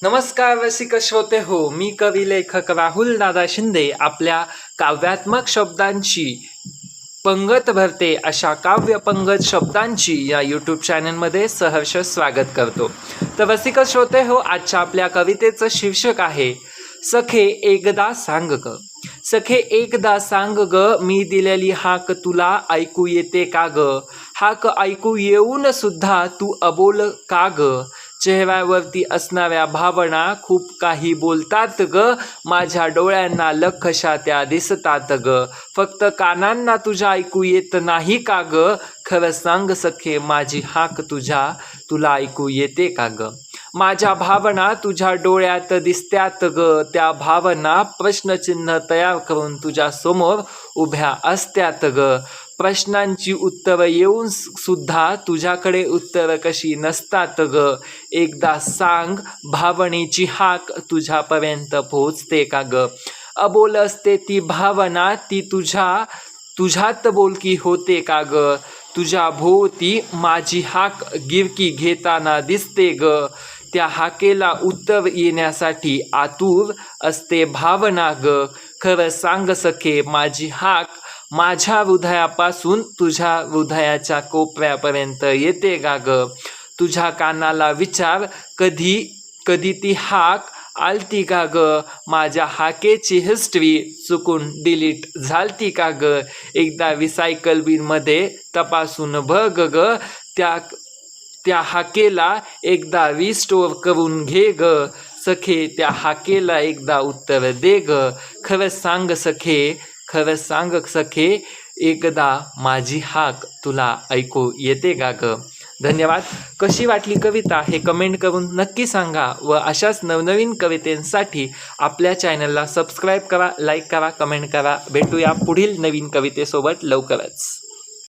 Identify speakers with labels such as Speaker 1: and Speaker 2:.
Speaker 1: नमस्कार रसिक श्रोते हो, मी कवी लेखक राहुल दादा शिंदे आपल्या काव्यात्मक शब्दांची पंगत भरते अशा काव्य पंगत शब्दांची या यूट्यूब चॅनलमध्ये सहर्ष स्वागत करतो. तर रसिक श्रोते हो, आजच्या आपल्या कवितेचं शीर्षक आहे सखे एकदा सांग ग. सखे एकदा सांग ग, मी दिलेली हाक तुला ऐकू येते का ग. हाक ऐकू येऊन सुद्धा तू अबोल का ग. चेहऱ्यावरती असणाऱ्या भावना खूप काही बोलतात ग. माझ्या डोळ्यांना लखशा त्या दिसतात ग. फक्त कानांना तुझ्या ऐकू येत नाही का ग. खरं सांग सखे, माझी हाक तुला ऐकू येते का ग. माझ्या भावना तुझ्या डोळ्यात दिसत्यात ग. त्या भावना प्रश्नचिन्ह तयार करून तुझ्या समोर उभ्या असत्यात ग. प्रश्नांची उत्तरं येऊन सुद्धा तुझ्याकडे उत्तरं कशी नसतात ग. एकदा सांग, भावनेची हाक तुझ्यापर्यंत पोहोचते का ग. अबोल असते ती भावना, ती तुझ्यात बोलकी होते का ग. तुझ्या भोवती माझी हाक गिरकी घेताना दिसते ग. त्या हाकेला उत्तर येण्यासाठी आतुर असते भावना ग. खरं सांग सखे, माझी हाक माझ्या हृदयापासून तुझ्या हृदयाच्या कोपऱ्यापर्यंत येते का ग. तुझ्या कानाला विचार, कधी ती हाक आलती का ग. माझ्या हाकेची हिस्ट्री चुकून डिलीट झालती का ग. एकदा रिसायकल बिनमध्ये तपासून बघ ग. त्या हाकेला एकदा रिस्टोअर करून घे ग. सखे, त्या हाकेला एकदा उत्तर दे ग. खरं सांग सखे, एकदा माझी हाक तुला ऐकू येते का ग. धन्यवाद. कशी वाटली कविता हे कमेंट करून नक्की सांगा व अशाच नवनवीन कवितेंसाठी आपल्या चॅनलला सबस्क्राईब करा, लाईक करा, कमेंट करा. भेटूया पुढील नवीन कवितेसोबत लवकरच.